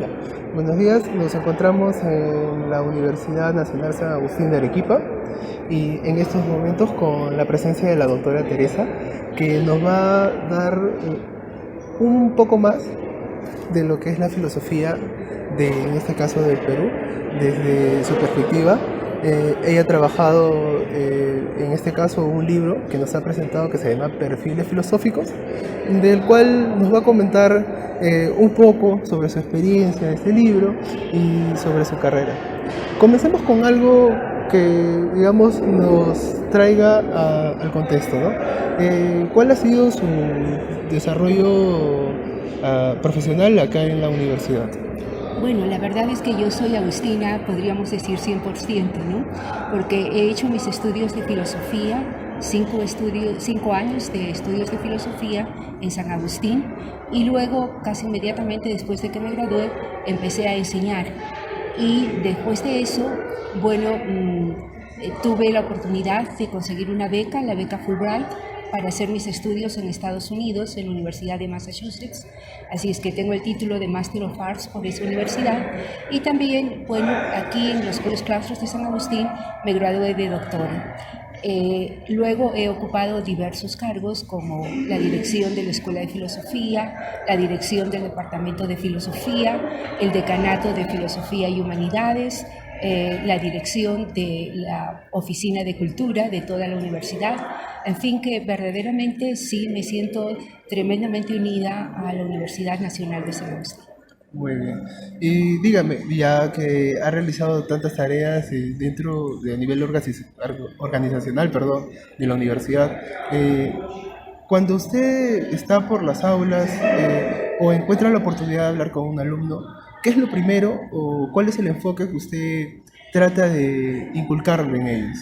Ya. Buenos días, nos encontramos en la Universidad Nacional San Agustín de Arequipa y en estos momentos con la presencia de la doctora Teresa, que nos va a dar un poco más de lo que es la filosofía en este caso del Perú, desde su perspectiva. Ella ha trabajado en este caso un libro que nos ha presentado que se llama Perfiles Filosóficos, del cual nos va a comentar un poco sobre su experiencia en este libro y sobre su carrera. Comencemos con algo que, digamos, nos traiga al contexto, ¿no? ¿Cuál ha sido su desarrollo profesional acá en la universidad? Bueno, la verdad es que yo soy agustina, podríamos decir 100%, ¿no? Porque he hecho mis estudios de filosofía, 5 años de estudios de filosofía en San Agustín, y luego, casi inmediatamente después de que me gradué, empecé a enseñar. Y después de eso, bueno, tuve la oportunidad de conseguir una beca, la beca Fulbright, para hacer mis estudios en Estados Unidos, en la Universidad de Massachusetts. Así es que tengo el título de Master of Arts por esa universidad. Y también, bueno, aquí en los claustros de San Agustín me gradué de doctora. Luego he ocupado diversos cargos como la dirección de la Escuela de Filosofía, la dirección del Departamento de Filosofía, el Decanato de Filosofía y Humanidades, la dirección de la Oficina de Cultura de toda la universidad. En fin, que verdaderamente sí me siento tremendamente unida a la Universidad Nacional de San Agustín. Muy bien. Y dígame, ya que ha realizado tantas tareas dentro de a nivel organizacional, perdón, de la universidad, cuando usted está por las aulas o encuentra la oportunidad de hablar con un alumno, ¿qué es lo primero o cuál es el enfoque que usted trata de inculcarle en ellos?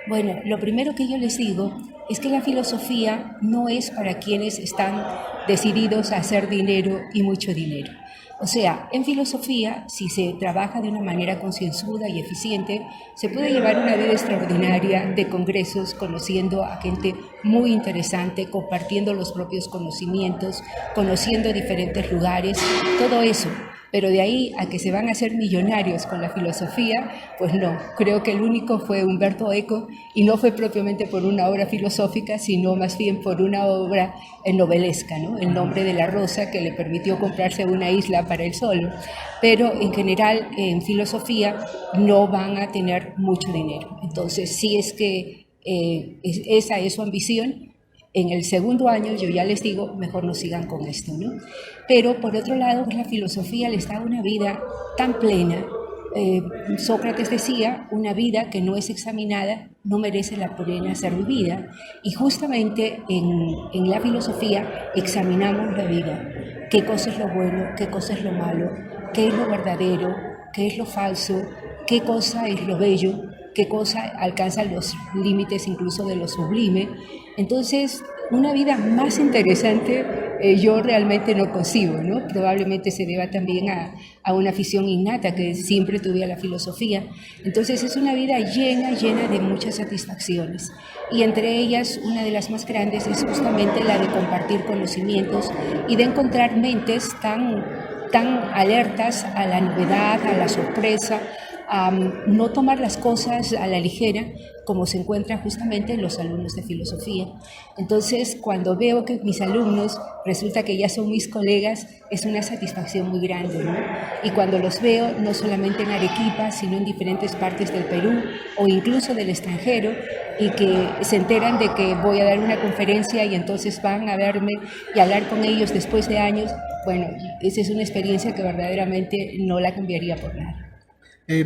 Bueno, lo primero que yo les digo es que la filosofía no es para quienes están decididos a hacer dinero y mucho dinero. O sea, en filosofía, si se trabaja de una manera concienzuda y eficiente, se puede llevar una vida extraordinaria de congresos, conociendo a gente muy interesante, compartiendo los propios conocimientos, conociendo diferentes lugares, todo eso. Pero de ahí a que se van a hacer millonarios con la filosofía, pues no. Creo que el único fue Humberto Eco, y no fue propiamente por una obra filosófica, sino más bien por una obra novelesca, ¿no? El nombre de la rosa, que le permitió comprarse una isla para él solo. Pero en general, en filosofía no van a tener mucho dinero. Entonces, si es que esa es su ambición, en el segundo año yo ya les digo, mejor no sigan con esto, ¿no? Pero por otro lado, la filosofía les da una vida tan plena. Sócrates decía, una vida que no es examinada no merece la pena ser vivida. Y justamente en la filosofía examinamos la vida. ¿Qué cosa es lo bueno? ¿Qué cosa es lo malo? ¿Qué es lo verdadero? ¿Qué es lo falso? ¿Qué cosa es lo bello? ¿Qué cosa alcanza los límites incluso de lo sublime? Entonces, una vida más interesante yo realmente no concibo, ¿no? Probablemente se deba también a una afición innata que siempre tuve a la filosofía. Entonces, es una vida llena de muchas satisfacciones. Y entre ellas, una de las más grandes es justamente la de compartir conocimientos y de encontrar mentes tan alertas a la novedad, a la sorpresa, a no tomar las cosas a la ligera, como se encuentran justamente los alumnos de filosofía. Entonces, cuando veo que mis alumnos resulta que ya son mis colegas, es una satisfacción muy grande, ¿no? Y cuando los veo, no solamente en Arequipa, sino en diferentes partes del Perú o incluso del extranjero, y que se enteran de que voy a dar una conferencia y entonces van a verme y hablar con ellos después de años, bueno, esa es una experiencia que verdaderamente no la cambiaría por nada.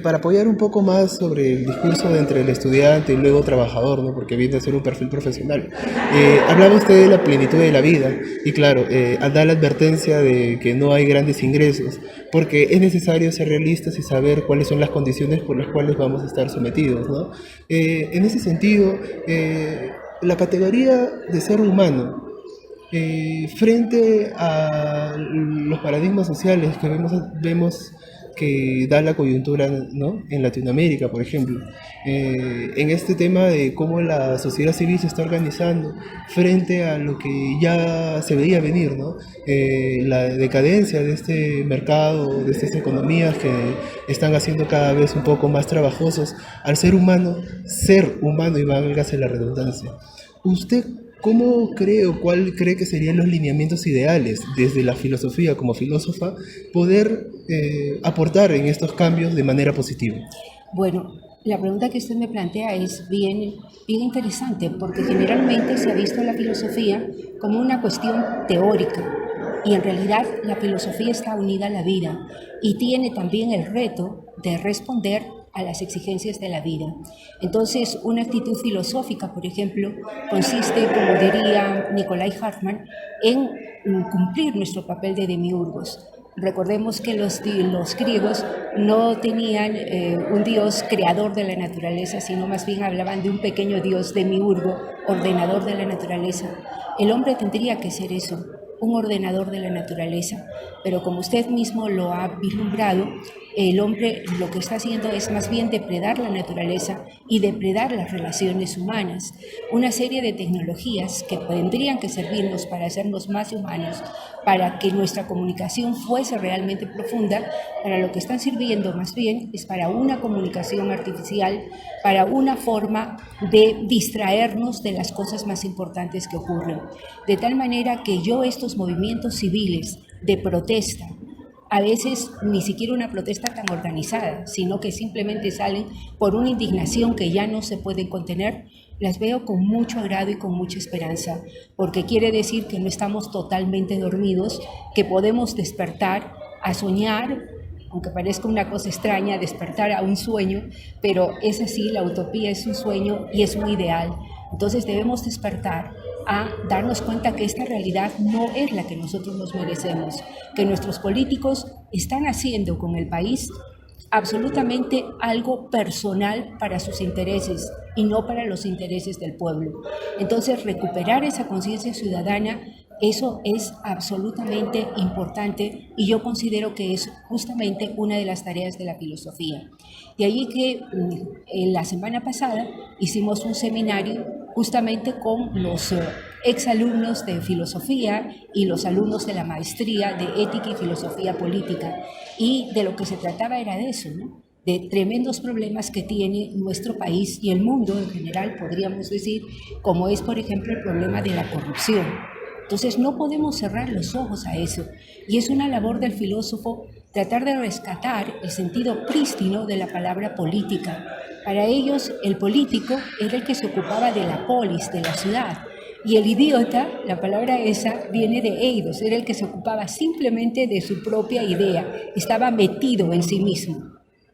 Para apoyar un poco más sobre el discurso de entre el estudiante y luego trabajador, ¿no? Porque viene a ser un perfil profesional. Hablaba usted de la plenitud de la vida y claro, da la advertencia de que no hay grandes ingresos, porque es necesario ser realistas y saber cuáles son las condiciones por las cuales vamos a estar sometidos, ¿no? En ese sentido, la categoría de ser humano, frente a los paradigmas sociales que vemos que da la coyuntura, ¿no?, en Latinoamérica, por ejemplo. En este tema de cómo la sociedad civil se está organizando frente a lo que ya se veía venir, ¿no? La decadencia de este mercado, de estas economías que están haciendo cada vez un poco más trabajosos al ser humano, y válgase la redundancia. ¿Usted cómo cree o cuál cree que serían los lineamientos ideales desde la filosofía como filósofa poder aportar en estos cambios de manera positiva? Bueno, la pregunta que usted me plantea es bien interesante, porque generalmente se ha visto la filosofía como una cuestión teórica, y en realidad la filosofía está unida a la vida y tiene también el reto de responder a las exigencias de la vida. Entonces, una actitud filosófica, por ejemplo, consiste, como diría Nikolai Hartmann, en cumplir nuestro papel de demiurgos. Recordemos que los griegos no tenían un dios creador de la naturaleza, sino más bien hablaban de un pequeño dios demiurgo, ordenador de la naturaleza. El hombre tendría que ser eso, un ordenador de la naturaleza, pero como usted mismo lo ha vislumbrado, el hombre lo que está haciendo es más bien depredar la naturaleza y depredar las relaciones humanas. Una serie de tecnologías que tendrían que servirnos para hacernos más humanos, para que nuestra comunicación fuese realmente profunda, para lo que están sirviendo más bien es para una comunicación artificial, para una forma de distraernos de las cosas más importantes que ocurren. De tal manera que estos movimientos civiles de protesta, a veces ni siquiera una protesta tan organizada, sino que simplemente salen por una indignación que ya no se puede contener, las veo con mucho agrado y con mucha esperanza, porque quiere decir que no estamos totalmente dormidos, que podemos despertar a soñar, aunque parezca una cosa extraña, despertar a un sueño, pero es así, la utopía es un sueño y es un ideal. Entonces debemos despertar a darnos cuenta que esta realidad no es la que nosotros nos merecemos, que nuestros políticos están haciendo con el país absolutamente algo personal para sus intereses y no para los intereses del pueblo. Entonces, recuperar esa conciencia ciudadana, eso es absolutamente importante y yo considero que es justamente una de las tareas de la filosofía. De ahí que en la semana pasada hicimos un seminario justamente con los exalumnos de filosofía y los alumnos de la maestría de ética y filosofía política, y de lo que se trataba era de eso, ¿no?, de tremendos problemas que tiene nuestro país y el mundo en general, podríamos decir, como es, por ejemplo, el problema de la corrupción. Entonces no podemos cerrar los ojos a eso, y es una labor del filósofo tratar de rescatar el sentido prístino de la palabra política. Para ellos, el político era el que se ocupaba de la polis, de la ciudad, y el idiota, la palabra esa, viene de eidos, era el que se ocupaba simplemente de su propia idea, estaba metido en sí mismo.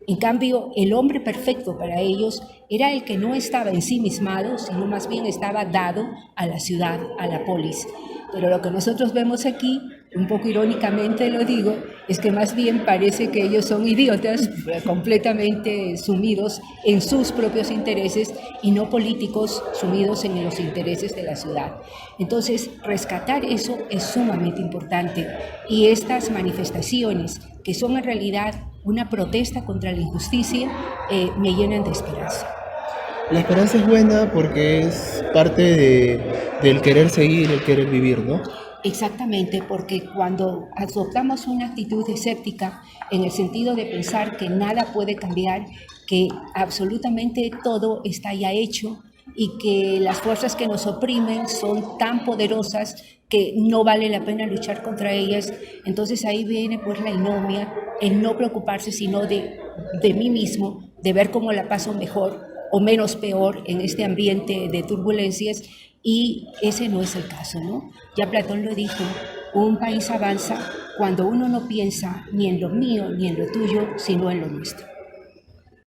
En cambio, el hombre perfecto para ellos era el que no estaba ensimismado, sino más bien estaba dado a la ciudad, a la polis. Pero lo que nosotros vemos aquí, un poco irónicamente lo digo, es que más bien parece que ellos son idiotas completamente sumidos en sus propios intereses y no políticos sumidos en los intereses de la ciudad. Entonces, rescatar eso es sumamente importante, y estas manifestaciones, que son en realidad una protesta contra la injusticia, me llenan de esperanza. La esperanza es buena porque es parte del querer seguir, el querer vivir, ¿no? Exactamente, porque cuando adoptamos una actitud escéptica en el sentido de pensar que nada puede cambiar, que absolutamente todo está ya hecho y que las fuerzas que nos oprimen son tan poderosas que no vale la pena luchar contra ellas, entonces ahí viene pues la inomia, el no preocuparse sino de mí mismo, de ver cómo la paso mejor o menos peor en este ambiente de turbulencias, y ese no es el caso, ¿no? Ya Platón lo dijo, un país avanza cuando uno no piensa ni en lo mío ni en lo tuyo, sino en lo nuestro.